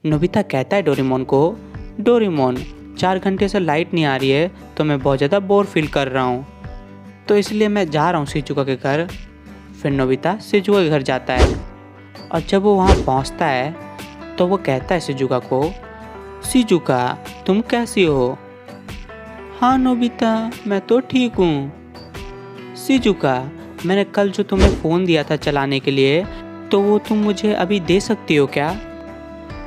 Nobita कहता है Doraemon को, डोरेमोन 4 घंटे से लाइट नहीं आ रही है तो मैं बहुत ज़्यादा बोर फील कर रहा हूँ, तो इसलिए मैं जा रहा हूँ शिजुका के घर। फिर नोबिता शिजुका के घर जाता है और जब वो वहाँ पहुँचता है तो वो कहता है शिजुका को, शिजुका तुम कैसी हो? हाँ नोबिता मैं तो ठीक हूँ। शिजुका मैंने कल जो तुम्हें फ़ोन दिया था चलाने के लिए तो वो तुम मुझे अभी दे सकती हो क्या?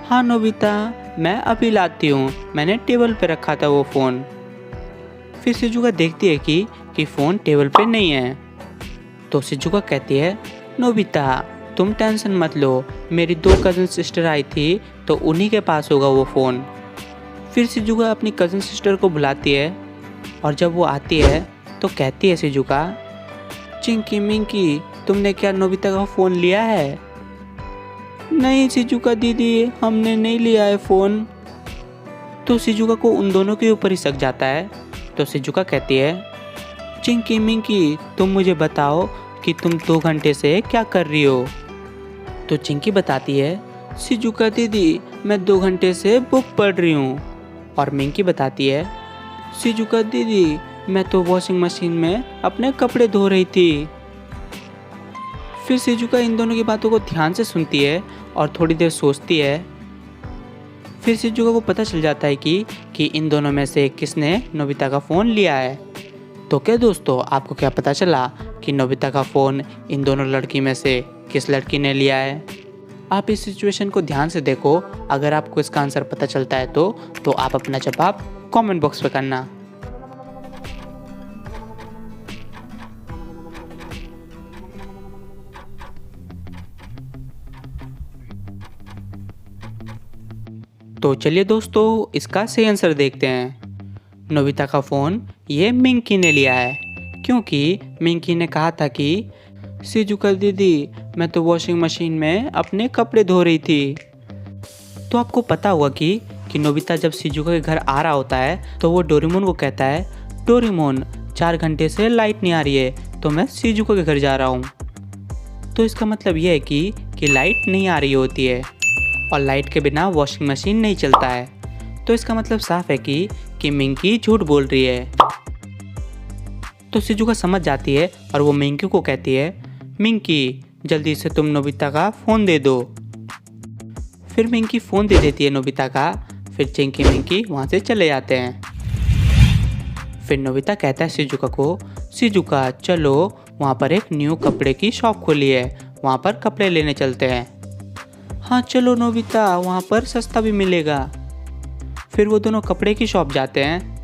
हाँ नोबिता मैं अभी लाती हूँ, मैंने टेबल पे रखा था वो फ़ोन। फिर शिजुका देखती है कि फ़ोन टेबल पे नहीं है, तो शिजुका कहती है, नोबिता तुम टेंशन मत लो, मेरी 2 कज़न सिस्टर आई थी तो उन्हीं के पास होगा वो फ़ोन। फिर शिजुका अपनी कज़न सिस्टर को बुलाती है और जब वो आती है तो कहती है शिजुका, चिंकी मिंकी तुमने क्या नोबिता का फ़ोन लिया है? नहीं शिजुका दीदी हमने नहीं लिया है फ़ोन। तो शिजुका को उन दोनों के ऊपर ही शक जाता है, तो शिजुका कहती है, चिंकी मिंकी तुम मुझे बताओ कि तुम 2 घंटे से क्या कर रही हो? तो चिंकी बताती है, शिजुका दीदी मैं 2 घंटे से बुक पढ़ रही हूँ। और मिंकी बताती है, शिजुका दीदी मैं तो वॉशिंग मशीन में अपने कपड़े धो रही थी। फिर शिजुका इन दोनों की बातों को ध्यान से सुनती है और थोड़ी देर सोचती है। फिर शिजुका को पता चल जाता है कि इन दोनों में से किसने नोबिता का फ़ोन लिया है। तो क्या दोस्तों आपको क्या पता चला कि नोबिता का फ़ोन इन दोनों लड़की में से किस लड़की ने लिया है? आप इस सिचुएशन को ध्यान से देखो, अगर आपको इसका आंसर पता चलता है तो आप अपना जवाब कमेंट बॉक्स पे करना। तो चलिए दोस्तों इसका सही आंसर देखते हैं। नोबिता का फ़ोन ये मिंकी ने लिया है, क्योंकि मिंकी ने कहा था कि शिजुका दीदी मैं तो वॉशिंग मशीन में अपने कपड़े धो रही थी। तो आपको पता होगा कि नोबिता जब शिजुका के घर आ रहा होता है तो वो डोरेमोन को कहता है, डोरेमोन 4 घंटे से लाइट नहीं आ रही है तो मैं शिजुका के घर जा रहा हूँ। तो इसका मतलब ये है कि लाइट नहीं आ रही होती है और लाइट के बिना वॉशिंग मशीन नहीं चलता है। तो इसका मतलब साफ है कि मिंकी झूठ बोल रही है। तो शिजुका समझ जाती है और वो मिंकी को कहती है, मिंकी जल्दी से तुम नोबिता का फ़ोन दे दो। फिर मिंकी फ़ोन दे देती है नोबिता का। फिर चिंकी मिंकी वहाँ से चले जाते हैं। फिर नोबिता कहता है शिजुका को, शिजुका चलो वहाँ पर एक न्यू कपड़े की शॉप खुली है, वहाँ पर कपड़े लेने चलते हैं। हाँ चलो नोबिता वहाँ पर सस्ता भी मिलेगा। फिर वो दोनों कपड़े की शॉप जाते हैं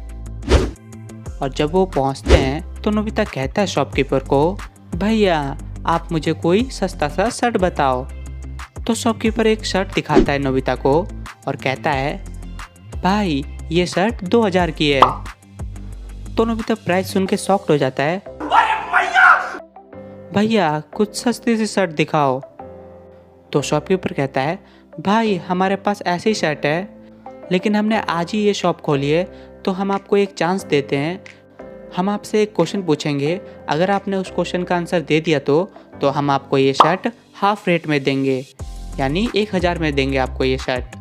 और जब वो पहुँचते हैं तो नोबिता कहता है शॉपकीपर को, भैया आप मुझे कोई सस्ता सा शर्ट बताओ। तो शॉपकीपर एक शर्ट दिखाता है नोबिता को और कहता है, भाई ये शर्ट 2000 की है। तो नोबिता प्राइस सुन के शॉक्ड हो जाता है, भैया कुछ सस्ती सी शर्ट दिखाओ। तो शॉपकीपर कहता है, भाई हमारे पास ऐसी शर्ट है लेकिन हमने आज ही ये शॉप खोली है तो हम आपको एक चांस देते हैं। हम आपसे एक क्वेश्चन पूछेंगे, अगर आपने उस क्वेश्चन का आंसर दे दिया तो हम आपको ये शर्ट हाफ रेट में देंगे, यानी 1000 में देंगे आपको ये शर्ट।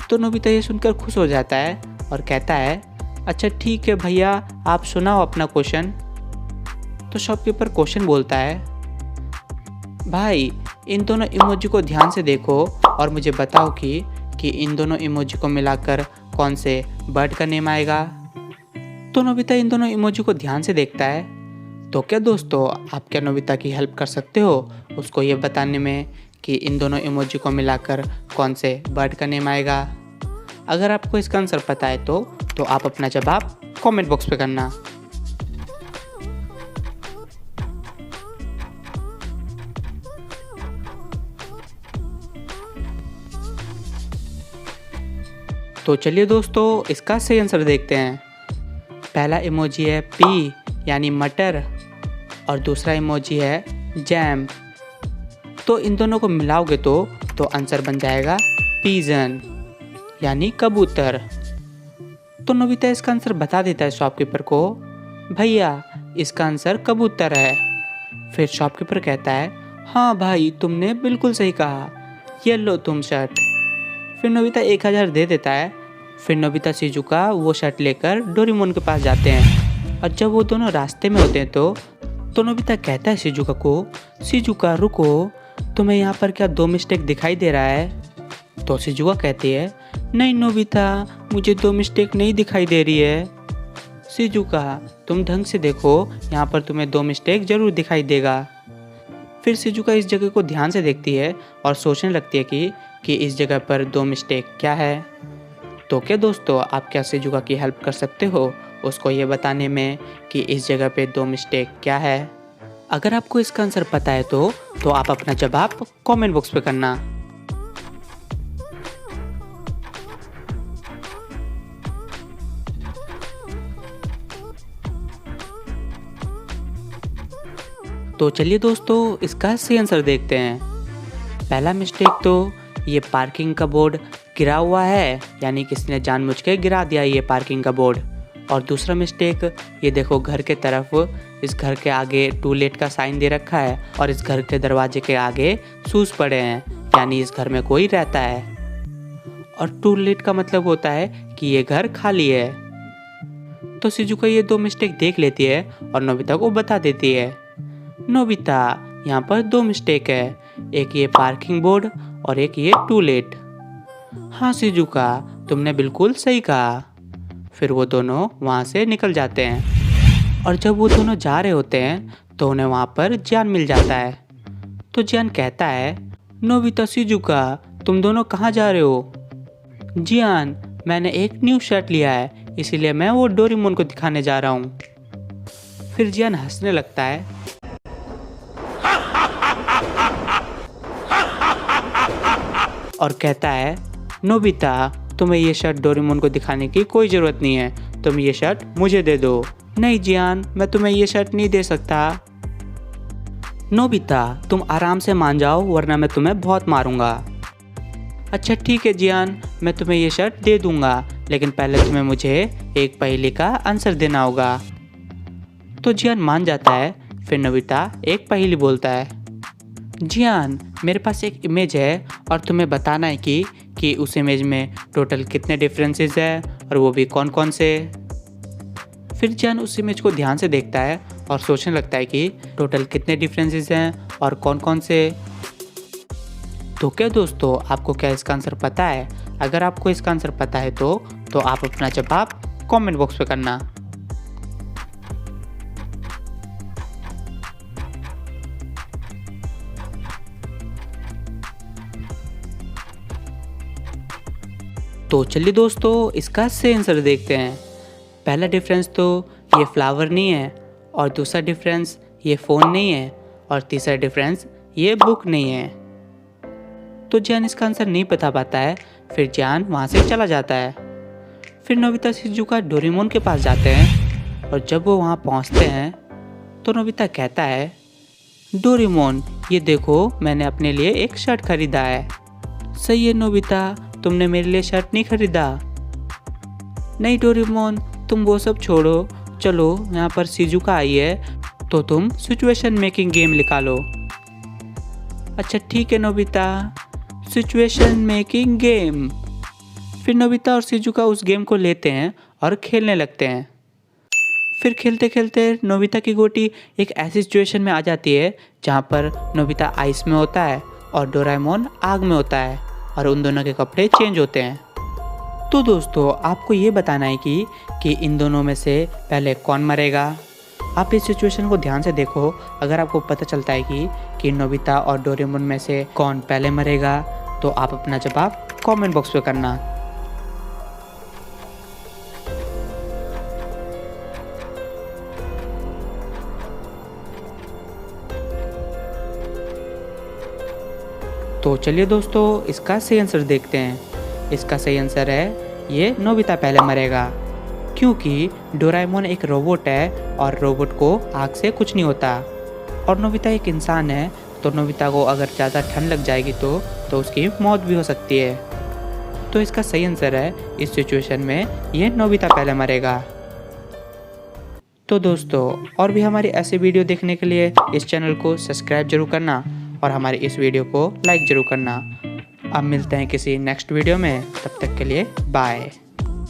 तो नोबिता ये सुनकर खुश हो जाता है और कहता है, अच्छा ठीक है भैया आप सुनाओ अपना क्वेश्चन। तो शॉपकीपर क्वेश्चन बोलता है, भाई इन दोनों इमोजी को ध्यान से देखो और मुझे बताओ कि इन दोनों इमोजी को मिलाकर कौन से बर्ड का नेम आएगा। तो नोबिता इन दोनों इमोजी को ध्यान से देखता है। तो क्या दोस्तों आप क्या नोबिता की हेल्प कर सकते हो उसको ये बताने में कि इन दोनों इमोजी को मिलाकर कौन से बर्ड का नेम आएगा? अगर आपको इसका आंसर पता है तो आप अपना जवाब कमेंट बॉक्स पे करना। तो चलिए दोस्तों इसका सही आंसर देखते हैं। पहला इमोजी है पी यानी मटर और दूसरा इमोजी है जैम। तो इन दोनों को मिलाओगे तो आंसर बन जाएगा पीजन यानी कबूतर। तो नोबिता इसका आंसर बता देता है शॉपकीपर को, भैया इसका आंसर कबूतर है। फिर शॉपकीपर कहता है, हाँ भाई तुमने बिल्कुल सही कहा, ये लो तुम शर्ट। फिर नोबिता 1000 दे देता है। फिर नोबिता शिजुका वो शर्ट लेकर डोरेमोन के पास जाते हैं और जब वो दोनों रास्ते में होते हैं तो नोबिता कहता है शिजुका को, शिजुका रुको, तुम्हें यहाँ पर क्या 2 मिस्टेक दिखाई दे रहा है? तो शिजुका कहती है, नहीं नोबिता, मुझे 2 मिस्टेक नहीं दिखाई दे रही है। शिजुका तुम ढंग से देखो, यहाँ पर तुम्हें 2 मिस्टेक जरूर दिखाई देगा। फिर शिजुका इस जगह को ध्यान से देखती है और सोचने लगती है कि इस जगह पर 2 मिस्टेक क्या है। तो क्या दोस्तों, आप क्या शिजुका की हेल्प कर सकते हो उसको ये बताने में कि इस जगह पे 2 मिस्टेक क्या है? अगर आपको इसका आंसर पता है तो आप अपना जवाब कमेंट बॉक्स पे करना। तो चलिए दोस्तों, इसका सही आंसर देखते हैं। पहला मिस्टेक तो ये पार्किंग का बोर्ड गिरा हुआ है, यानी किसी ने जानबूझ के गिरा दिया ये पार्किंग का बोर्ड। और दूसरा मिस्टेक, ये देखो घर के तरफ, इस घर के आगे टू लेट का साइन दे रखा है और इस घर के दरवाजे के आगे शूज पड़े हैं, यानी इस घर में कोई रहता है। और टू लेट का मतलब होता है कि ये घर खाली है। तो शिजुका ये 2 मिस्टेक देख लेती है और नोबिता को बता देती है, नोबिता यहाँ पर 2 मिस्टेक है, एक ये पार्किंग बोर्ड और एक ये टू लेट। हाँ शिजुका, तुमने बिल्कुल सही कहा। फिर वो दोनों वहाँ से निकल जाते हैं और जब वो दोनों जा रहे होते हैं तो उन्हें वहाँ पर जियान मिल जाता है। तो जियान कहता है, नोबिता शिजुका तुम दोनों कहाँ जा रहे हो? जियान, मैंने एक न्यू शर्ट लिया है, इसीलिए मैं वो डोरेमोन को दिखाने जा रहा हूँ। फिर जियान हंसने लगता है और कहता है, नोबिता तुम्हें ये शर्ट डोरेमोन को दिखाने की कोई ज़रूरत नहीं है, तुम ये शर्ट मुझे दे दो। नहीं जियान, मैं तुम्हें ये शर्ट नहीं दे सकता। नोबिता तुम आराम से मान जाओ वरना मैं तुम्हें बहुत मारूंगा। अच्छा ठीक है जियान, मैं तुम्हें ये शर्ट दे दूंगा, लेकिन पहले तुम्हें मुझे एक पहेली का आंसर देना होगा। तो जियान मान जाता है। फिर नोबिता एक पहेली बोलता है, जियान मेरे पास एक इमेज है और तुम्हें बताना है कि उस इमेज में टोटल कितने डिफरेंसेस है और वो भी कौन कौन से। फिर जियान उस इमेज को ध्यान से देखता है और सोचने लगता है कि टोटल कितने डिफरेंसेस हैं और कौन कौन से। तो क्या दोस्तों, आपको क्या इसका आंसर पता है? अगर आपको इसका आंसर पता है तो आप अपना जवाब कमेंट बॉक्स पे करना। तो चलिए दोस्तों, इसका सही आंसर देखते हैं। पहला डिफरेंस तो ये फ्लावर नहीं है, और दूसरा डिफरेंस ये फ़ोन नहीं है, और तीसरा डिफरेंस ये बुक नहीं है। तो जियान इसका आंसर नहीं बता पाता है। फिर जियान वहाँ से चला जाता है। फिर नोबिता शिजुका डोरेमोन के पास जाते हैं और जब वो वहाँ पहुँचते हैं तो नोबिता कहता है, डोरेमोन ये देखो, मैंने अपने लिए एक शर्ट खरीदा है। सही है नोबिता, तुमने मेरे लिए शर्ट नहीं खरीदा। नहीं डोरेमोन, तुम वो सब छोड़ो, चलो यहाँ पर शिजुका आई है तो तुम सिचुएशन मेकिंग गेम निकालो। अच्छा ठीक है नोबिता, सिचुएशन मेकिंग गेम। फिर नोबिता और शिजुका उस गेम को लेते हैं और खेलने लगते हैं। फिर खेलते खेलते नोबिता की गोटी एक ऐसी सिचुएशन में आ जाती है जहाँ पर नोबिता आइस में होता है और डोरेमोन आग में होता है और उन दोनों के कपड़े चेंज होते हैं। तो दोस्तों, आपको ये बताना है कि इन दोनों में से पहले कौन मरेगा। आप इस सिचुएशन को ध्यान से देखो। अगर आपको पता चलता है कि नोबिता और डोरेमोन में से कौन पहले मरेगा तो आप अपना जवाब कमेंट बॉक्स पे करना। तो चलिए दोस्तों, इसका सही आंसर देखते हैं। इसका सही आंसर है ये नोबिता पहले मरेगा, क्योंकि डोरेमोन एक रोबोट है और रोबोट को आग से कुछ नहीं होता, और नोबिता एक इंसान है, तो नोबिता को अगर ज़्यादा ठंड लग जाएगी तो उसकी मौत भी हो सकती है। तो इसका सही आंसर है, इस सिचुएशन में ये नोबिता पहले मरेगा। तो दोस्तों, और भी हमारी ऐसे वीडियो देखने के लिए इस चैनल को सब्सक्राइब जरूर करना और हमारे इस वीडियो को लाइक ज़रूर करना। अब मिलते हैं किसी नेक्स्ट वीडियो में, तब तक के लिए बाय।